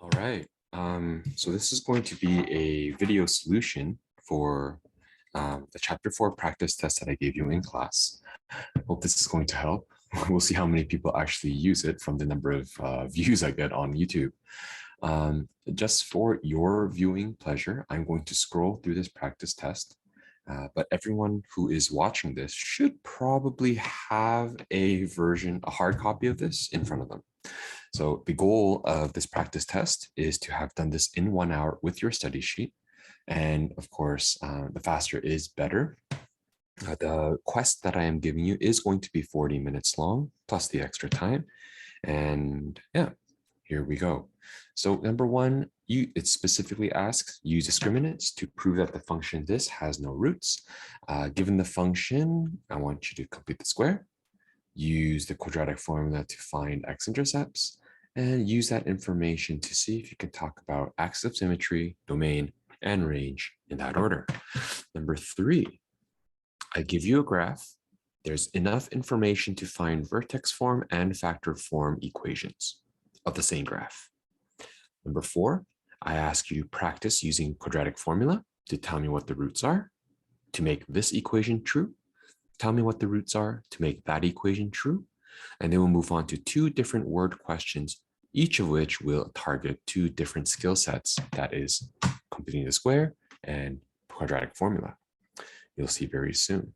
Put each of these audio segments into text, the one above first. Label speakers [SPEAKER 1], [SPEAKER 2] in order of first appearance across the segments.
[SPEAKER 1] All right. So this is going to be a video solution for the chapter 4 practice test that I gave you in class. Hope this is going to help. We'll see how many people actually use it from the number of views I get on YouTube. Just for your viewing pleasure, I'm going to scroll through this practice test. But everyone who is watching this should probably have a hard copy of this in front of them. So the goal of this practice test is to have done this in 1 hour with your study sheet. And of course, the faster is better. The quest that I am giving you is going to be 40 minutes long, plus the extra time. And yeah, here we go. So number one, it specifically asks, use discriminants to prove that the function this has no roots. Given the function, I want you to complete the square, use the quadratic formula to find x-intercepts, and use that information to see if you can talk about axis of symmetry, domain, and range in that order. Number three, I give you a graph. There's enough information to find vertex form and factor form equations of the same graph. Number four, I ask you to practice using quadratic formula to tell me what the roots are to make this equation true. Tell me what the roots are to make that equation true. And then we'll move on to two different word questions, each of which will target two different skill sets, that is completing the square and quadratic formula. You'll see very soon.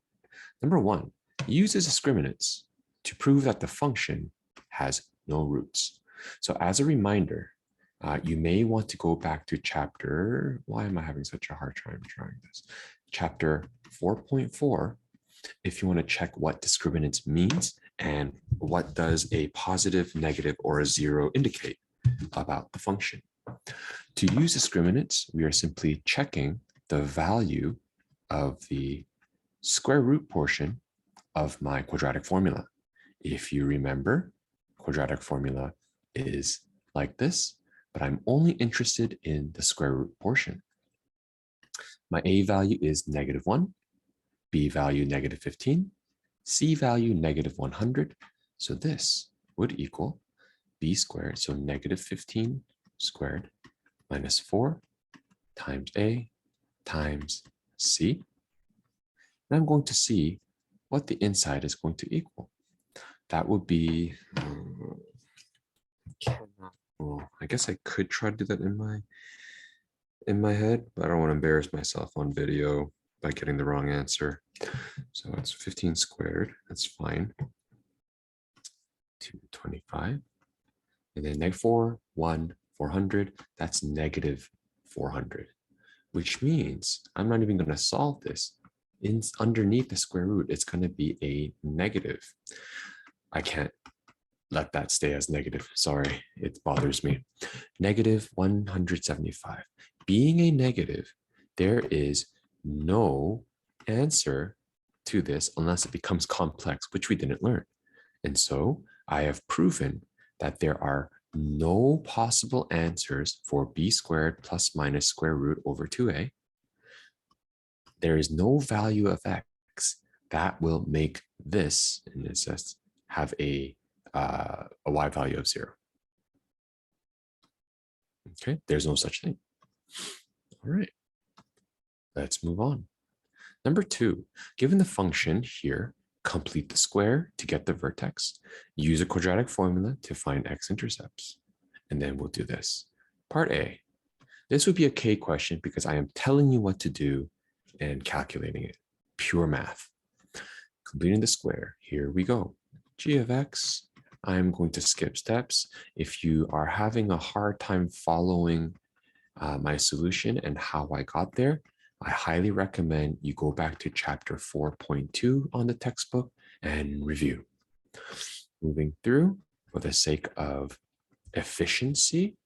[SPEAKER 1] Number one, use discriminants to prove that the function has no roots. So as a reminder, you may want to go back to chapter, why am I having such a hard time trying this? Chapter 4.4, if you want to check what discriminants means and what does a positive, negative, or a zero indicate about the function. To use discriminants, we are simply checking the value of the square root portion of my quadratic formula. If you remember, quadratic formula is like this, but I'm only interested in the square root portion. My A value is -1, B value -15, C value -100. So this would equal B squared, so -15 squared minus 4 times A times C. And I'm going to see what the inside is going to equal. That would be, I guess I could try to do that in my head, but I don't want to embarrass myself on video by getting the wrong answer. So it's 15 squared, that's fine. 225. And then -4, 1, 400, that's -400, which means I'm not even going to solve this. Underneath the square root, it's going to be a negative. I can't let that stay as negative. Sorry, it bothers me. -175. Being a negative, there is no answer to this unless it becomes complex, which we didn't learn. And so I have proven that there are no possible answers for b squared plus minus square root over 2a. There is no value of x that will make this, and it says, have a y value of 0. Okay, there's no such thing. All right, let's move on. Number two, given the function here, complete the square to get the vertex, use a quadratic formula to find x-intercepts, and then we'll do this. Part A, this would be a K question because I am telling you what to do and calculating it, pure math. Completing the square, here we go. G of x, I'm going to skip steps. If you are having a hard time following my solution and how I got there, I highly recommend you go back to chapter 4.2 on the textbook and review. Moving through, for the sake of efficiency,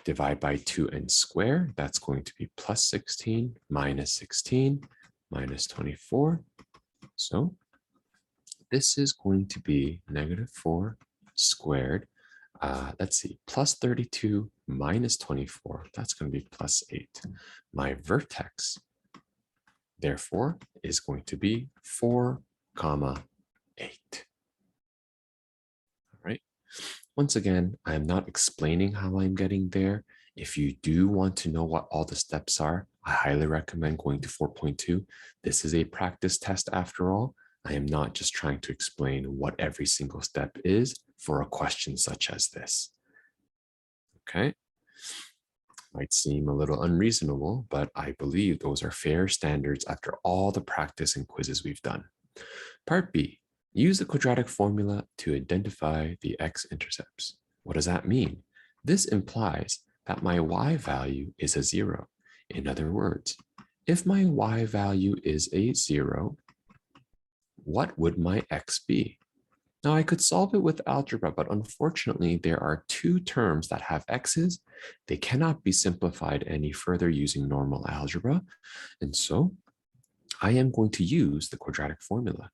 [SPEAKER 1] divide by 2n squared. That's going to be plus 16 minus 16 minus 24. So this is going to be -4 squared. Let's see, plus 32 minus 24. That's going to be plus 8. My vertex, therefore, is going to be 4, 8. All right. Once again, I'm not explaining how I'm getting there. If you do want to know what all the steps are, I highly recommend going to 4.2. This is a practice test after all. I am not just trying to explain what every single step is for a question such as this. Okay? Might seem a little unreasonable, but I believe those are fair standards after all the practice and quizzes we've done. Part B, use the quadratic formula to identify the x-intercepts. What does that mean? This implies that my y value is a 0. In other words, if my y value is a 0, what would my x be? Now I could solve it with algebra, but unfortunately there are two terms that have x's. They cannot be simplified any further using normal algebra. And so I am going to use the quadratic formula.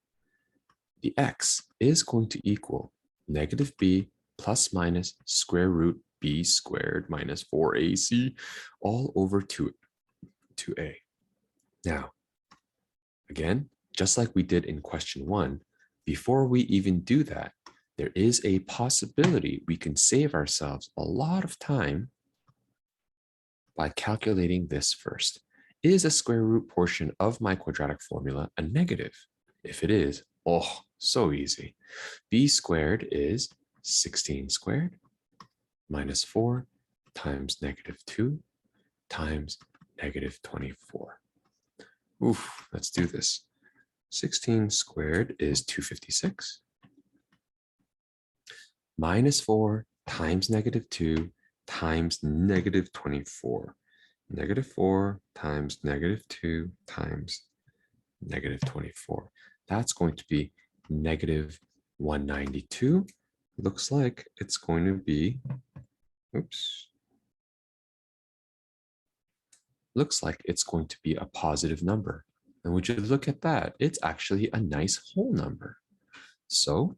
[SPEAKER 1] The x is going to equal negative b plus minus square root b squared minus 4ac all over 2a. Now, again, just like we did in question 1, before we even do that, there is a possibility we can save ourselves a lot of time by calculating this first. Is a square root portion of my quadratic formula a negative? If it is, oh, so easy. B squared is 16 squared minus 4 times negative 2 times negative 24. Oof, let's do this. 16 squared is 256 minus 4 times negative 2 times negative 24. Negative 4 times negative 2 times negative 24. That's going to be negative 192. Looks like it's going to be, looks like it's going to be a positive number. And would you look at that? It's actually a nice whole number. So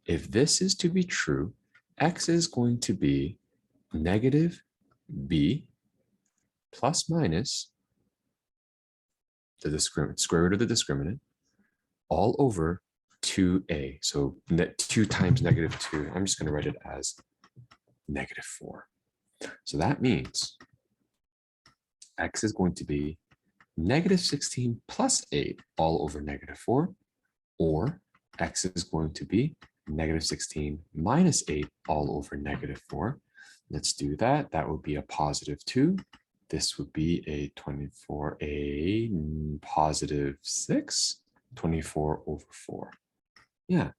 [SPEAKER 1] if this is to be true, x is going to be negative b plus minus the square root of the discriminant all over 2a. So 2 times negative 2, I'm just going to write it as negative 4. So that means x is going to be negative 16 plus 8 all over negative 4, or x is going to be negative 16 minus 8 all over negative 4. Let's do that. That would be a positive 2. This would be a 24, a positive 6, 24 over 4. Yeah.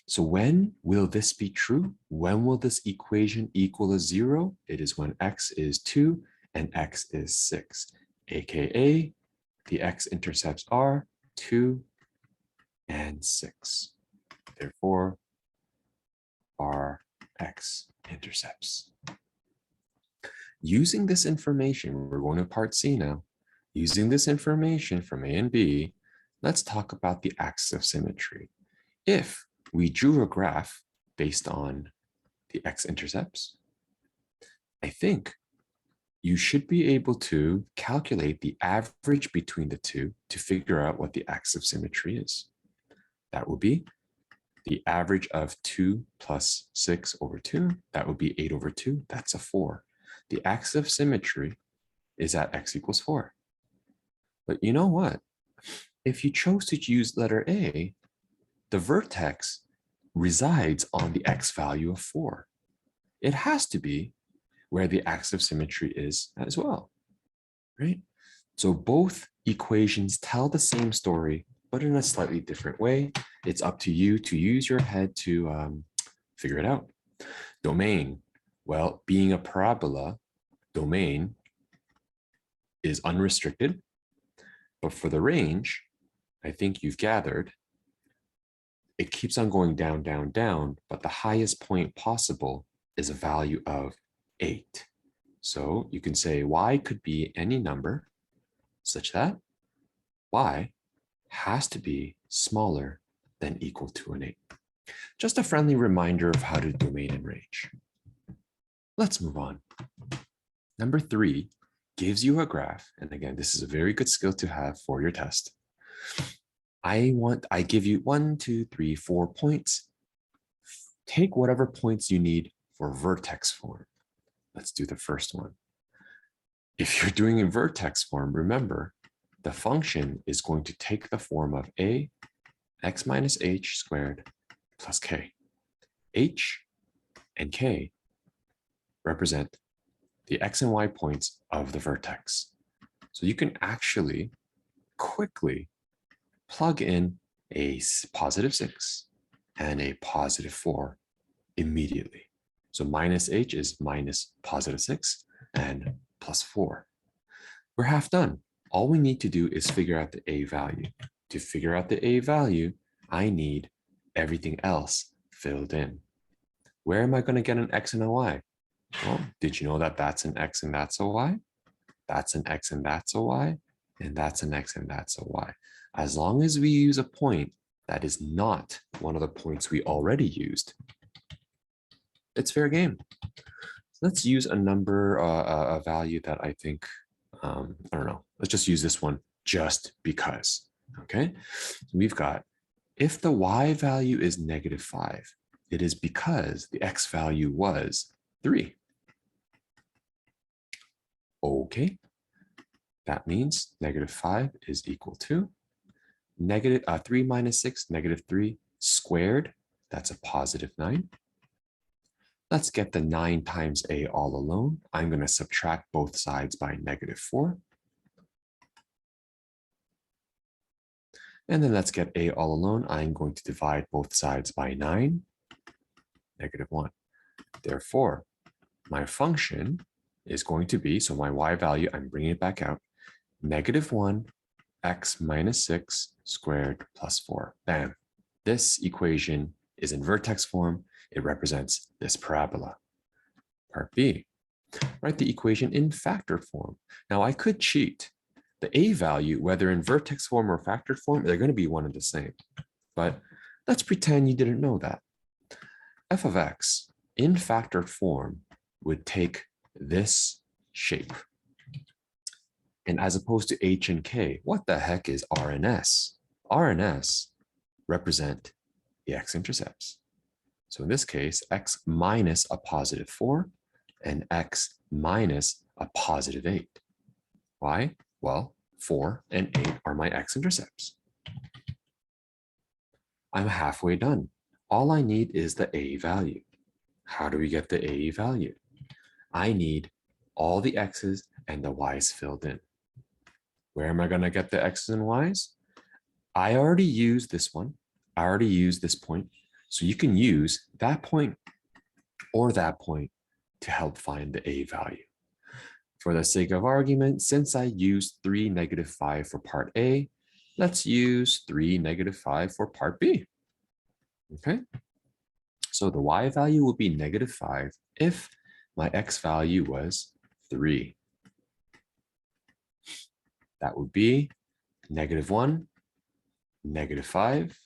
[SPEAKER 1] So when will this be true? When will this equation equal a 0? It is when x is 2 and x is 6, aka the x-intercepts are 2 and 6. Therefore, our x-intercepts. Using this information, we're going to part C now. Using this information from A and B, let's talk about the axis of symmetry. If we drew a graph based on the x-intercepts, I think you should be able to calculate the average between the two to figure out what the axis of symmetry is. That will be the average of 2 plus 6 over 2. That would be 8 over 2. That's a 4. The axis of symmetry is at x equals 4. But you know what? If you chose to use letter A, the vertex resides on the x value of 4. It has to be where the axis of symmetry is as well, right? So both equations tell the same story, but in a slightly different way. It's up to you to use your head to figure it out. Domain, well, being a parabola, domain is unrestricted, but for the range, I think you've gathered, it keeps on going down, down, down, but the highest point possible is a value of 8. So you can say y could be any number such that y has to be smaller than equal to an 8. Just a friendly reminder of how to domain and range. Let's move on. Number 3 gives you a graph. And again, this is a very good skill to have for your test. I give you 1, 2, 3, 4 points. Take whatever points you need for vertex form. Let's do the first one. If you're doing in vertex form, remember, the function is going to take the form of a x minus h squared plus k. H and k represent the x and y points of the vertex. So you can actually quickly plug in a positive 6 and a positive 4 immediately. So minus h is minus positive 6 and plus 4. We're half done. All we need to do is figure out the a value. To figure out the a value, I need everything else filled in. Where am I going to get an x and a y? Well, did you know that that's an x and that's a y? That's an x and that's a y, and that's an x and that's a y. As long as we use a point that is not one of the points we already used, it's fair game. Let's use a number, a value that I think, I don't know, let's just use this one just because, okay? So we've got, if the y value is -5, it is because the x value was 3. Okay, that means -5 is equal to 3 minus 6, -3 squared. That's a positive 9. Let's get the 9 times a all alone. I'm going to subtract both sides by -4. And then let's get a all alone. I'm going to divide both sides by 9, -1. Therefore, my function is going to be, so my y value, I'm bringing it back out, -1 x minus 6 squared plus 4. Bam. This equation is in vertex form. It represents this parabola. Part B, write the equation in factored form. Now I could cheat. The a value, whether in vertex form or factored form, they're going to be one and the same. But let's pretend you didn't know that. F of x in factored form would take this shape. And as opposed to h and k, what the heck is r and s? R and s represent the x-intercepts. So in this case, x minus a positive 4 and x minus a positive 8. Why? Well, 4 and 8 are my x-intercepts. I'm halfway done. All I need is the a value. How do we get the a value? I need all the x's and the y's filled in. Where am I going to get the x's and y's? I already used this one. I already used this point. So you can use that point or that point to help find the a value. For the sake of argument, since I used 3, -5 for part A, let's use 3, -5 for part B. Okay. So the y value will be -5 if my x value was 3. That would be -1, -5.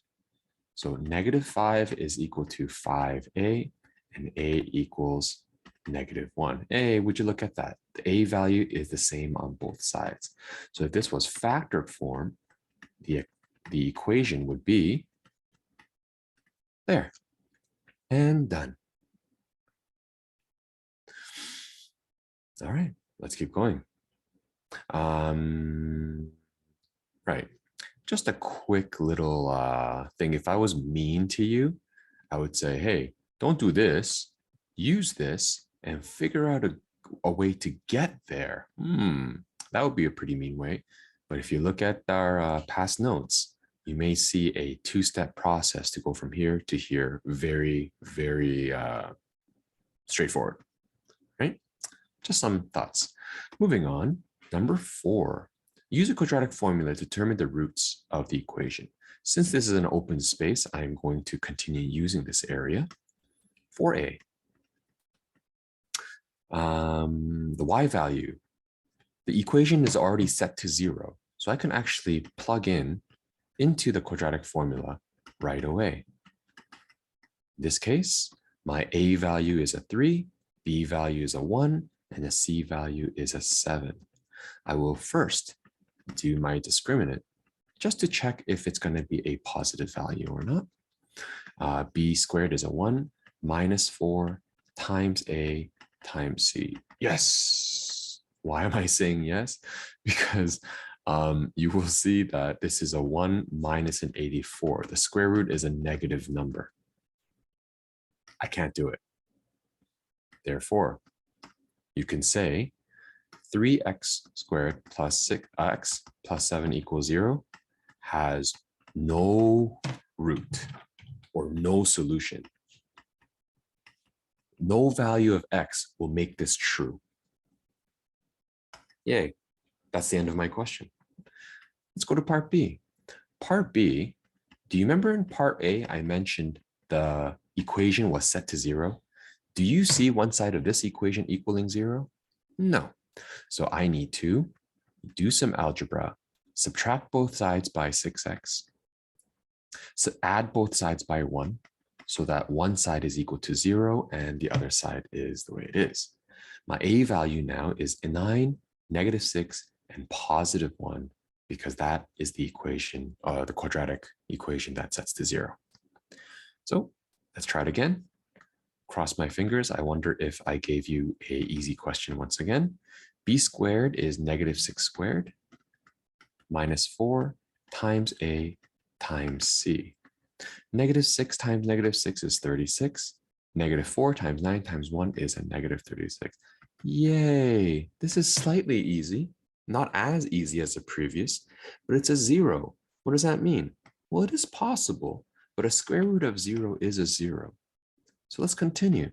[SPEAKER 1] So -5 is equal to 5a, and a equals -1. A, would you look at that? The a value is the same on both sides. So if this was factored form, the equation would be there and done. All right, let's keep going. Right. Just a quick little thing. If I was mean to you, I would say, hey, don't do this, use this, and figure out a way to get there. That would be a pretty mean way. But if you look at our past notes, you may see a 2-step process to go from here to here. Very, very straightforward, right? Just some thoughts. Moving on, number 4. Use a quadratic formula to determine the roots of the equation. Since this is an open space, I'm going to continue using this area. 4a. The y value, the equation is already set to 0. So I can actually plug in into the quadratic formula right away. In this case, my a value is a 3, b value is a 1, and the c value is a 7. I will first do my discriminant just to check if it's going to be a positive value or not. B squared is a 1 minus 4 times a times c. Yes, Why am I saying yes? Because you will see that this is a 1 minus an 84. The square root is a negative number. I can't do it. Therefore, you can say 3x squared plus 6x plus 7 equals 0 has no root or no solution. No value of x will make this true. Yay, that's the end of my question. Let's go to part B. Part B, do you remember in part A, I mentioned the equation was set to 0? Do you see one side of this equation equaling 0? No. So I need to do some algebra, subtract both sides by 6x, so add both sides by 1, so that one side is equal to 0 and the other side is the way it is. My a value now is 9, negative 6, and positive 1, because that is the equation, the quadratic equation that sets to 0. So let's try it again. Cross my fingers. I wonder if I gave you an easy question once again. B squared is negative 6 squared minus 4 times a times c. Negative 6 times negative 6 is 36. Negative 4 times 9 times 1 is a negative 36. Yay! This is slightly easy. Not as easy as the previous, but it's a 0. What does that mean? Well, it is possible, but a square root of 0 is a 0. So let's continue.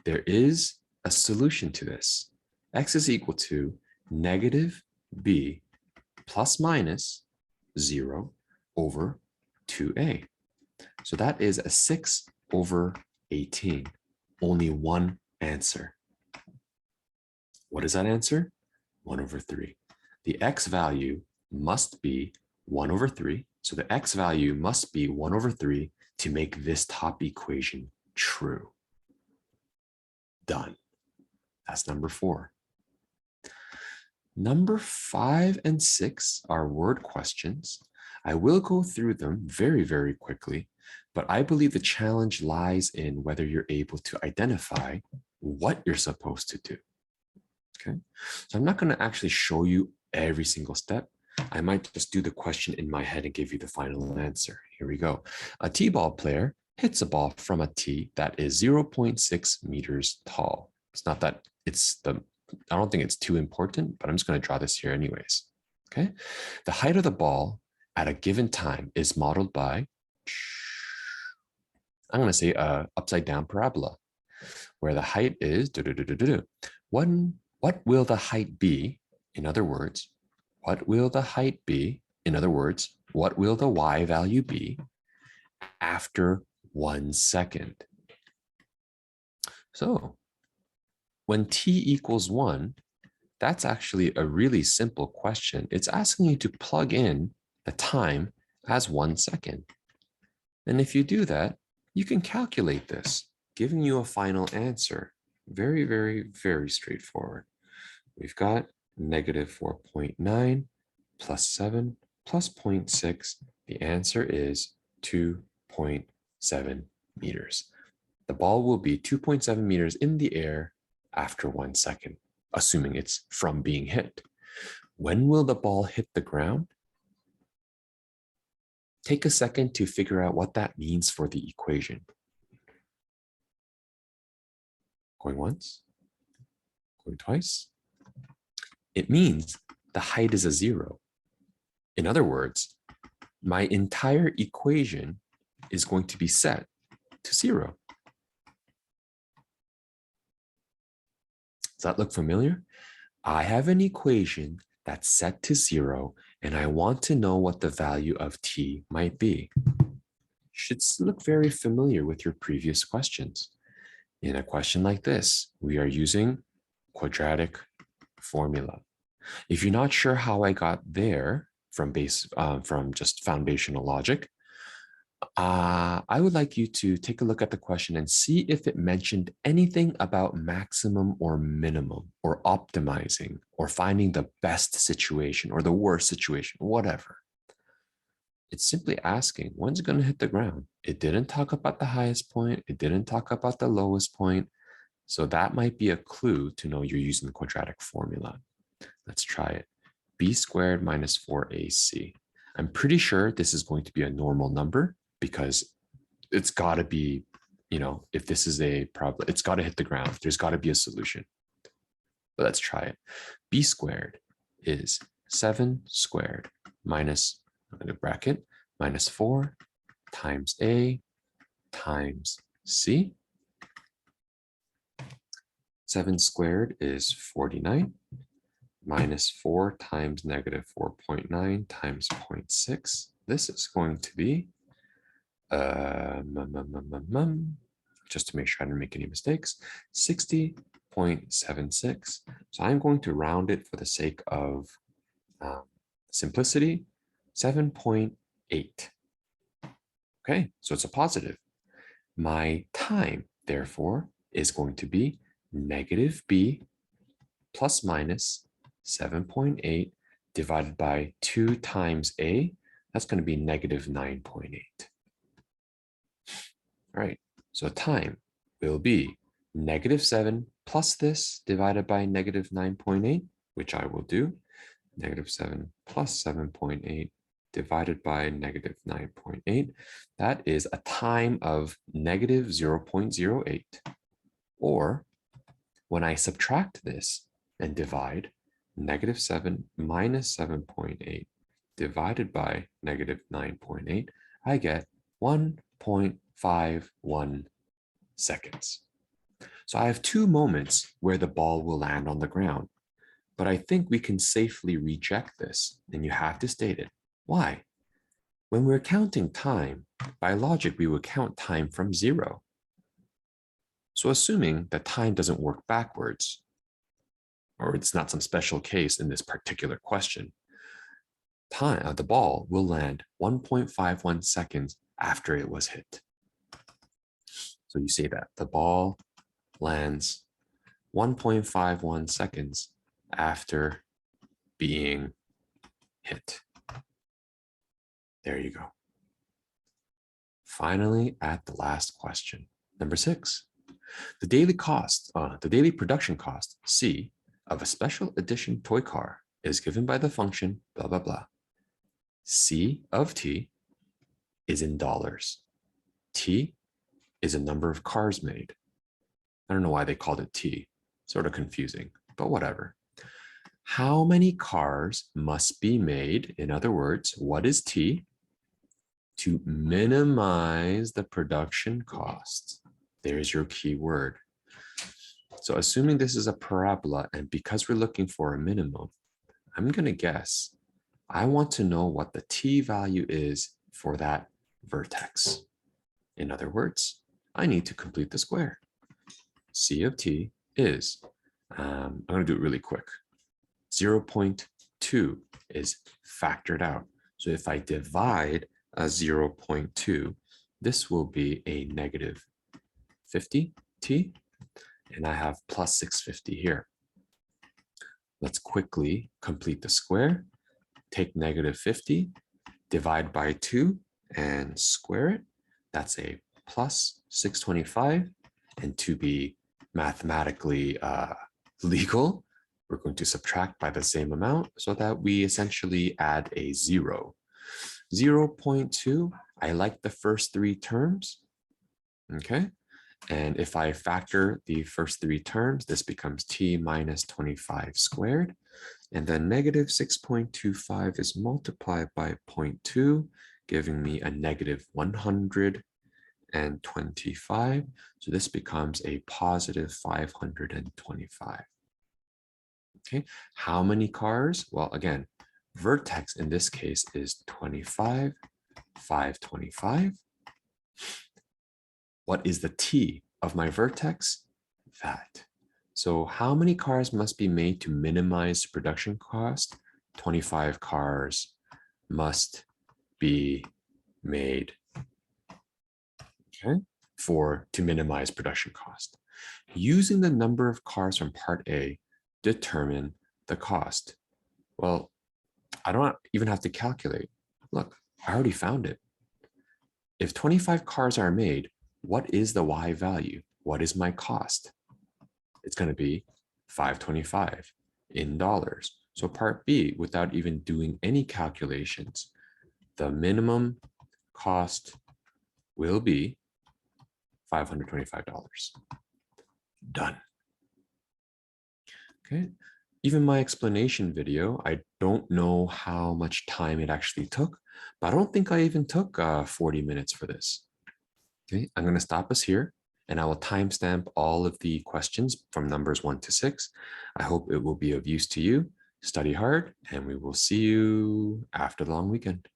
[SPEAKER 1] There is a solution to this. X is equal to negative b plus minus 0 over 2a. So that is a 6 over 18. Only one answer. What is that answer? 1 over 3. The x value must be 1 over 3. So the x value must be 1 over 3 to make this top equation true. Done. That's number 4. Number 5 and 6 are word questions. I will go through them very, very quickly, but I believe the challenge lies in whether you're able to identify what you're supposed to do. Okay, so I'm not going to actually show you every single step. I might just do the question in my head and give you the final answer. Here we go. A t-ball player hits a ball from a tee that is 0.6 meters tall. It's not that I don't think it's too important, but I'm just going to draw this here anyways. Okay, the height of the ball at a given time is modeled by, I'm going to say a upside down parabola, where the height is what will the height be? In other words, what will the height be? In other words, what will the y value be after 1 second? So when t equals 1, that's actually a really simple question. It's asking you to plug in the time as 1 second. And if you do that, you can calculate this, giving you a final answer. Very, very, very straightforward. We've got negative 4.9 plus 7 plus 0.6. The answer is 2.7 meters. The ball will be 2.7 meters in the air after 1 second, assuming it's from being hit. When will the ball hit the ground? Take a second to figure out what that means for the equation. Going once, going twice. It means the height is a 0. In other words, my entire equation is going to be set to 0. Does that look familiar? I have an equation that's set to 0, and I want to know what the value of t might be. Should look very familiar with your previous questions. In a question like this, we are using quadratic formula. If you're not sure how I got there from just foundational logic, I would like you to take a look at the question and see if it mentioned anything about maximum or minimum or optimizing or finding the best situation or the worst situation, whatever. It's simply asking, when's it going to hit the ground? It didn't talk about the highest point. It didn't talk about the lowest point. So that might be a clue to know you're using the quadratic formula. Let's try it. B squared minus 4AC. I'm pretty sure this is going to be a normal number because it's got to be, if this is a problem, it's got to hit the ground. There's got to be a solution. But let's try it. B squared is 7 squared minus, I'm going to bracket, minus 4 times A times C. 7 squared is 49 minus 4 times negative 4.9 times 0.6. This is going to be, just to make sure I didn't make any mistakes, 60.76. So I'm going to round it for the sake of simplicity, 7.8. Okay, so it's a positive. My time, therefore, is going to be negative B plus minus 7.8 divided by 2 times A. That's going to be negative 9.8. All right, so time will be negative 7 plus this divided by negative 9.8, which I will do. Negative 7 plus 7.8 divided by negative 9.8. That is a time of negative 0.08. Or when I subtract this and divide, negative 7 minus 7.8 divided by negative 9.8, I get 1.51 seconds. So I have 2 moments where the ball will land on the ground, but I think we can safely reject this, and you have to state it. Why? When we're counting time, by logic, we would count time from 0. So assuming that time doesn't work backwards, or it's not some special case in this particular question, the ball will land 1.51 seconds after it was hit. So you say that the ball lands 1.51 seconds after being hit. There you go. Finally, at the last question, number 6. The daily production cost, C, of a special edition toy car is given by the function blah, blah, blah. C of T is in dollars. T is a number of cars made. I don't know why they called it T. Sort of confusing, but whatever. How many cars must be made? In other words, what is T? To minimize the production cost. There's your key word. So assuming this is a parabola, and because we're looking for a minimum, I'm going to guess I want to know what the T value is for that vertex. In other words, I need to complete the square. C of T is, I'm going to do it really quick. 0.2 is factored out. So if I divide a 0.2, this will be a negative 50 T, and I have plus 650 here. Let's quickly complete the square. Take negative 50, divide by 2, and square it. That's a plus 625. And to be mathematically legal, we're going to subtract by the same amount so that we essentially add a 0. 0.2, I like the first 3 terms, okay? And if I factor the first 3 terms, this becomes T minus 25 squared. And then negative 6.25 is multiplied by 0.2, giving me a negative 125. So this becomes a positive 525. Okay, how many cars? Well, again, vertex in this case is 25, 525. What is the T of my vertex? That. So how many cars must be made to minimize production cost? 25 cars must be made, okay, to minimize production cost. Using the number of cars from part A, determine the cost. Well, I don't even have to calculate. Look, I already found it. If 25 cars are made, what is the Y value? What is my cost? It's going to be 525 in dollars. So part B, without even doing any calculations, the minimum cost will be $525. Done. Okay. Even my explanation video, I don't know how much time it actually took, but I don't think I even took 40 minutes for this. Okay, I'm going to stop us here and I will timestamp all of the questions from numbers 1 to 6. I hope it will be of use to you. Study hard and we will see you after the long weekend.